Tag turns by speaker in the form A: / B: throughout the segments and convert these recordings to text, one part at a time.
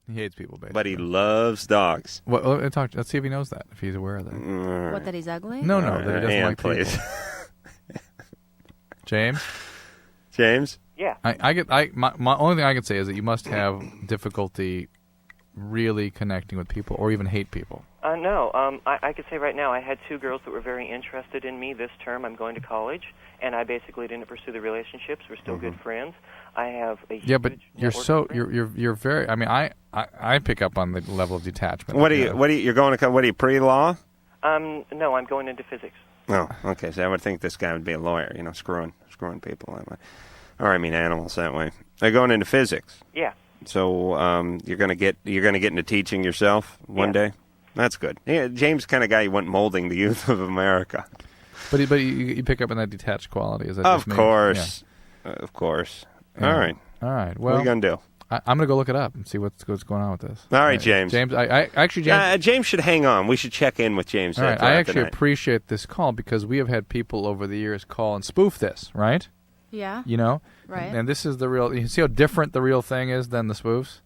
A: He hates people, basically.
B: But he loves dogs.
A: Well, let's see if he knows that, if he's aware of that.
C: What, that he's ugly?
A: No, that he doesn't like
B: please.
A: people. James?
B: James?
D: Yeah.
A: My only thing I can say is that you must have difficulty really connecting with people or even hate people.
D: No. I could say right now I had 2 girls that were very interested in me this term. I'm going to college, and I basically didn't pursue the relationships. We're still good friends. I have a huge
A: but you're very. I mean, I pick up on the level of detachment.
B: You're going to? What are you, pre-law?
D: No, I'm going into physics.
B: Oh, okay. So I would think this guy would be a lawyer. Screwing people that way. Or I mean animals that way. They're going into physics.
D: Yeah.
B: So you're gonna get into teaching yourself one day. That's good. Yeah, James, kind of guy you want molding the youth of America.
A: But you pick up on that detached quality. Is that
B: of course, of course.
A: Yeah.
B: All right.
A: Well,
B: what are you gonna do?
A: I'm gonna go look it up and see what's going on with this.
B: All right, James.
A: James, James
B: should hang on. We should check in with James.
A: All right. I actually appreciate this call because we have had people over the years call and spoof this, right?
C: Yeah.
A: Right. And this is the real. You see how different the real thing is than the spoofs.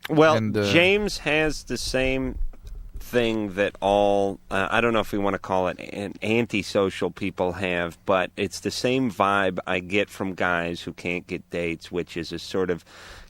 B: Well, James has the same thing that all, I don't know if we want to call it an antisocial people have, but it's the same vibe I get from guys who can't get dates, which is a sort of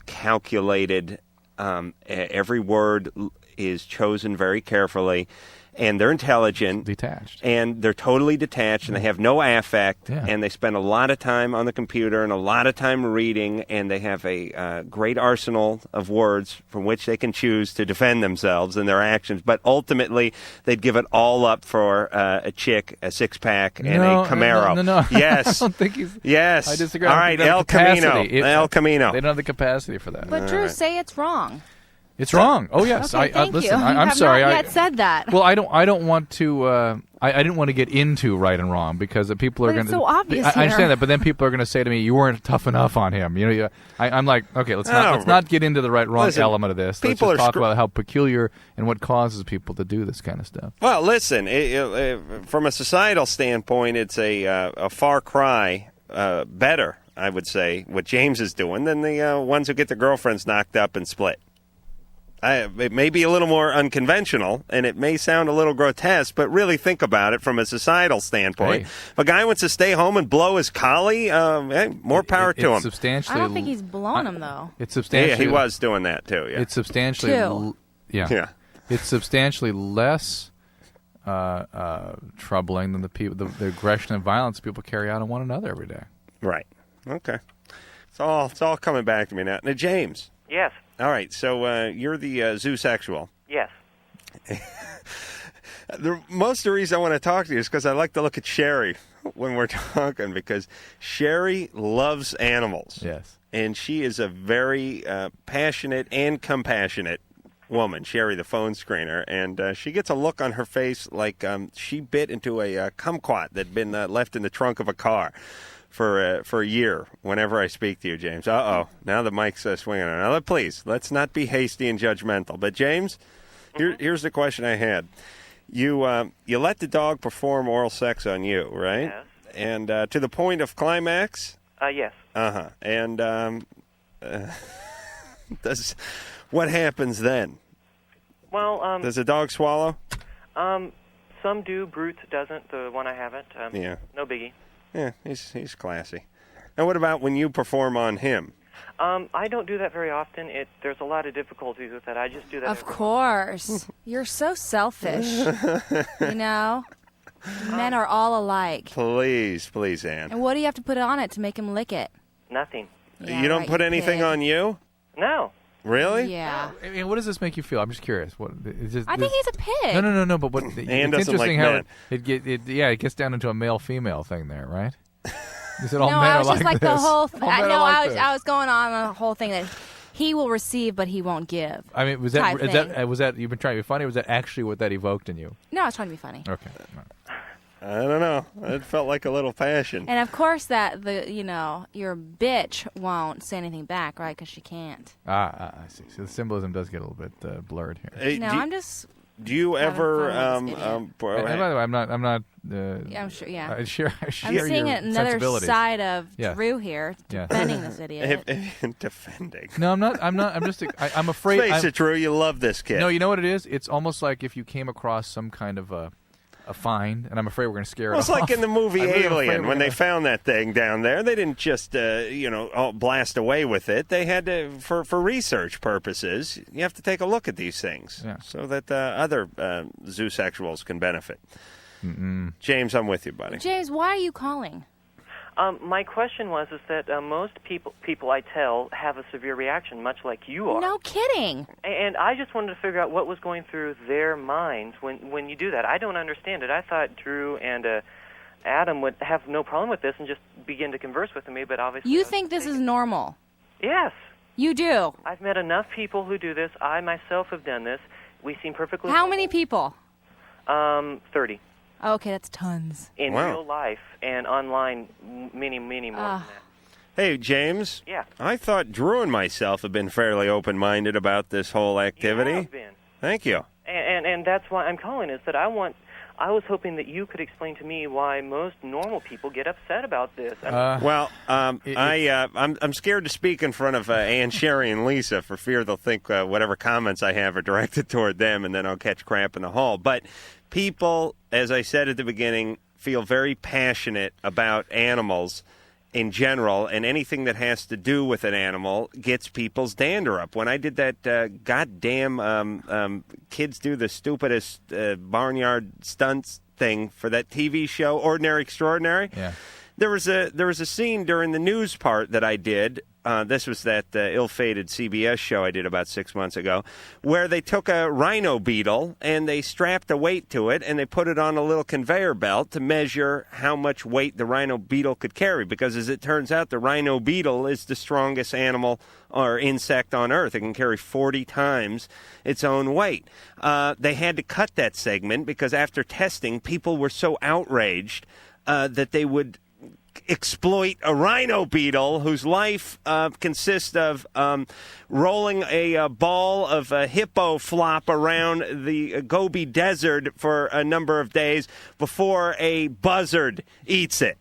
B: calculated, every word is chosen very carefully, and they're intelligent.
A: Detached.
B: And they're totally detached, and they have no affect, and they spend a lot of time on the computer and a lot of time reading, and they have a great arsenal of words from which they can choose to defend themselves and their actions. But ultimately, they'd give it all up for a chick, a six-pack, and a Camaro.
A: No.
B: Yes.
A: I don't think he's...
B: Yes.
A: I disagree.
B: All right, El Camino. El Camino.
A: They don't have the capacity for that.
C: But Drew, say it's wrong.
A: It's wrong. Oh yes.
C: Okay, thank
A: listen,
C: you.
A: I'm sorry.
C: Not yet said that.
A: Well, I don't want to. I didn't want to get into right and wrong because people are going to.
C: So obvious.
A: I understand that, but then people are going to say to me, "You weren't tough enough on him." I'm like, okay, let's not get into the right wrong element of this. Let's just talk about how peculiar and what causes people to do this kind of stuff.
B: Well, listen, from a societal standpoint, it's a far cry better, I would say, what James is doing than the ones who get their girlfriends knocked up and split. It may be a little more unconventional, and it may sound a little grotesque, but really think about it from a societal standpoint.
A: Hey.
B: If a guy wants to stay home and blow his collie, more power to him.
A: Substantially,
C: I don't think he's blown him, though.
A: It's substantially.
B: Yeah, he was doing that, too. Yeah.
A: It's substantially.
B: Yeah.
A: It's substantially less troubling than the aggression and violence people carry out on one another every day.
B: Right. Okay. It's all coming back to me now. Now, James.
D: Yes.
B: All right, so you're the zoosexual.
D: Yes.
B: Most of the reason I want to talk to you is because I like to look at Sherry when we're talking, because Sherry loves animals.
A: Yes.
B: And she is a very passionate and compassionate woman, Sherry, the phone screener. And she gets a look on her face like she bit into a kumquat that had been left in the trunk of a car for a year whenever I speak to you, James. Now the mic's swinging on. Now, please, let's not be hasty and judgmental. But, James, here's the question I had. You let the dog perform oral sex on you, right?
D: Yes.
B: And to the point of climax?
D: Yes.
B: Uh-huh. And what happens then?
D: Well,
B: does the dog swallow?
D: Some do. Brute doesn't. The one I haven't.
B: Yeah.
D: No biggie.
B: Yeah, he's classy. And what about when you perform on him?
D: I don't do that very often. There's a lot of difficulties with that. I just do that.
C: Of course. You're so selfish. Men are all alike.
B: Please, Ann.
C: And what do you have to put on it to make him lick it?
D: Nothing.
C: Yeah,
B: you don't
C: right,
B: put anything
C: pig.
D: on
B: you?
D: No.
B: Really?
C: Yeah.
A: I mean, what does this make you feel? I'm just curious.
C: I think he's a pig.
A: No. But what?
B: Ann
A: it's
B: doesn't like
A: interesting how
B: men.
A: it gets down into a male-female thing there, right? Is it all
C: No,
A: men
C: I
A: are
C: was
A: like
C: just like
A: this?
C: the whole thing.
A: All men are like this.
C: I was going on the whole thing that he will receive, but he won't give.
A: I mean, was that you've been trying to be funny? Or was that actually what that evoked in you?
C: No, I was trying to be funny.
A: Okay.
B: I don't know. It felt like a little passion.
C: And of course that your bitch won't say anything back, right? Because she can't.
A: I see. So the symbolism does get a little bit blurred here.
B: Hey,
C: I'm just
B: Do you ever?
C: Fun with this
A: and by the way, I'm not.
C: I'm sure. Yeah.
A: I share
C: I'm seeing
A: your
C: another
A: sensibilities.
C: side of
A: Yeah.
C: Drew here, defending this idiot.
B: Defending.
A: No, I'm not. I'm just. I'm afraid.
B: Face it, Drew. You love this kid.
A: No, you know what it is? It's almost like if you came across some kind of a find, and I'm afraid we're going to scare it off.
B: It's like in the movie
A: really
B: Alien when they found that thing down there. They didn't just blast away with it. They had to for research purposes. You have to take a look at these things so that other zoosexuals can benefit. Mm-mm. James, I'm with you, buddy.
C: James, why are you calling?
D: My question is that most people I tell have a severe reaction, much like you are.
C: No kidding.
D: And I just wanted to figure out what was going through their minds when you do that. I don't understand it. I thought Drew and Adam would have no problem with this and just begin to converse with me, but obviously...
C: You think this is normal?
D: Yes.
C: You do?
D: I've met enough people who do this. I myself have done this. We seem perfectly...
C: How many people?
D: 30.
C: Okay, that's tons.
D: In real life and online, many more than that.
B: Hey, James.
D: Yeah.
B: I thought Drew and myself have been fairly open-minded about this whole activity.
D: You have been.
B: Thank you.
D: And that's why I'm calling, is that I was hoping that you could explain to me why most normal people get upset about this.
B: I'm scared to speak in front of Ann, Sherry, and Lisa for fear they'll think whatever comments I have are directed toward them, and then I'll catch crap in the hall. But people, as I said at the beginning, feel very passionate about animals in general, and anything that has to do with an animal gets people's dander up. When I did that goddamn kids do the stupidest barnyard stunts thing for that TV show, Ordinary Extraordinary, there was a scene during the news part that I did. This was that ill-fated CBS show I did about 6 months ago, where they took a rhino beetle and they strapped a weight to it and they put it on a little conveyor belt to measure how much weight the rhino beetle could carry. Because as it turns out, the rhino beetle is the strongest animal or insect on Earth. It can carry 40 times its own weight. They had to cut that segment because after testing, people were so outraged that they would exploit a rhino beetle whose life consists of rolling a ball of hippo flop around the Gobi Desert for a number of days before a buzzard eats it.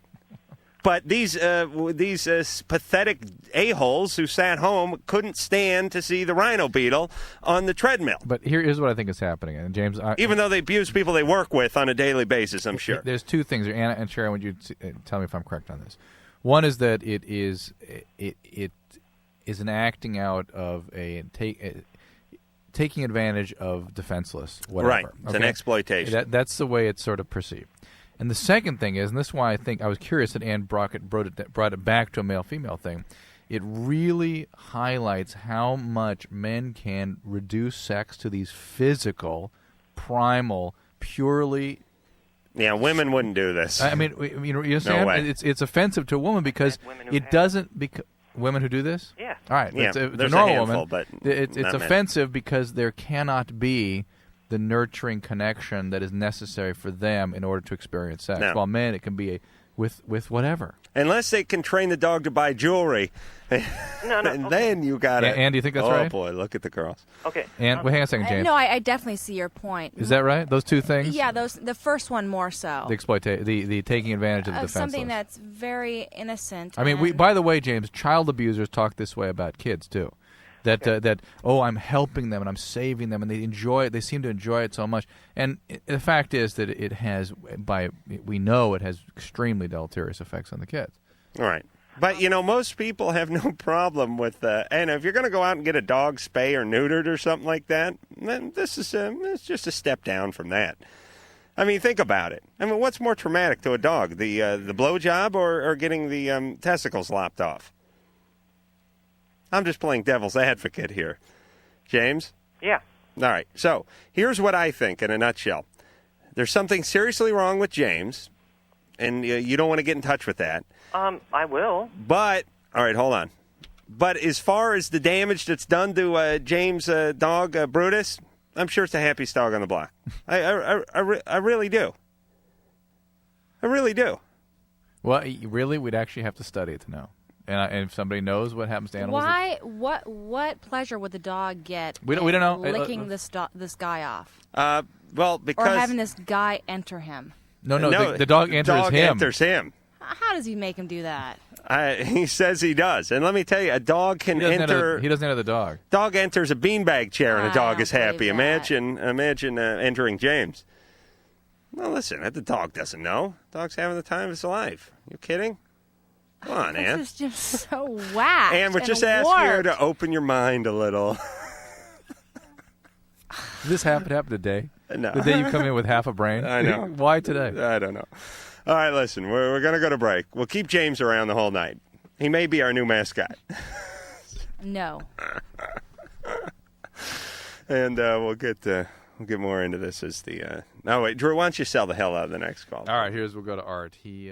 B: But these pathetic a-holes who sat home couldn't stand to see the rhino beetle on the treadmill.
A: But here's what I think is happening. And James,
B: even though they abuse people they work with on a daily basis, I'm sure.
A: There's two things. Anna and Sharon, would you tell me if I'm correct on this? One is that it is an acting out of taking advantage of defenseless, whatever.
B: Right. It's an exploitation.
A: That's the way it's sort of perceived. And the second thing is, and this is why I think I was curious that Ann brought it back to a male-female thing, it really highlights how much men can reduce sex to these physical, primal, purely...
B: Yeah, women wouldn't do this.
A: I mean, you understand?
B: No way.
A: It's offensive to a woman because it doesn't... Women who do this?
D: Yeah.
A: All right.
B: Yeah,
A: it's a
B: there's
A: normal
B: a handful,
A: woman.
B: But
A: it's offensive because there cannot be the nurturing connection that is necessary for them in order to experience sex.
B: No.
A: While men, it can be with whatever.
B: Unless they can train the dog to buy jewelry.
D: No.
B: And then you got it.
A: Ann, do you think that's
B: right?
A: right?
B: Oh, boy, look at the girls.
D: Okay.
A: Ann, hang on a second, James.
C: No, I definitely see your point.
A: Is that right? Those two things?
C: Yeah, the first one more so.
A: The taking advantage of the defenseless.
C: Something that's very innocent.
A: I mean, by the way, James, child abusers talk this way about kids, too. That I'm helping them and I'm saving them and they enjoy it. They seem to enjoy it so much. And the fact is that we know it has extremely deleterious effects on the kids.
B: All right. But, most people have no problem with and if you're going to go out and get a dog spay or neutered or something like that, then this is it's just a step down from that. I mean, think about it. I mean, what's more traumatic to a dog, the blowjob or getting the testicles lopped off? I'm just playing devil's advocate here. James?
D: Yeah.
B: All right. So here's what I think in a nutshell. There's something seriously wrong with James, and you don't want to get in touch with that.
D: I will.
B: But, all right, hold on. But as far as the damage that's done to James' dog, Brutus, I'm sure it's the happiest dog on the block. I really do. I really do.
A: Well, really, we'd actually have to study it to know. And if somebody knows what happens to animals,
C: What pleasure would the dog get?
A: We don't know.
C: Licking this guy off,
B: well, because
C: or having this guy enter him.
A: No, the dog enters him.
B: Enters him.
C: How does he make him do that?
B: He says he does. And let me tell you, a dog can enter.
A: He doesn't enter the dog.
B: Dog enters a beanbag chair, and a dog is happy.
C: that.
B: Imagine entering James. Well, listen, the dog doesn't know. Dog's having the time of his life. You kidding? Come on, Ann.
C: This is just so whacked.
B: Ann, we're just
C: warped.
B: asking you to open your mind a little.
A: Did this happen today?
B: No.
A: The day you come in with half a brain?
B: I know.
A: Why today?
B: I don't know. All right, listen, we're going to go to break. We'll keep James around the whole night. He may be our new mascot.
C: No.
B: And we'll get more into this as the... No, wait, Drew, why don't you sell the hell out of the next call?
A: All right, we'll go to Art. He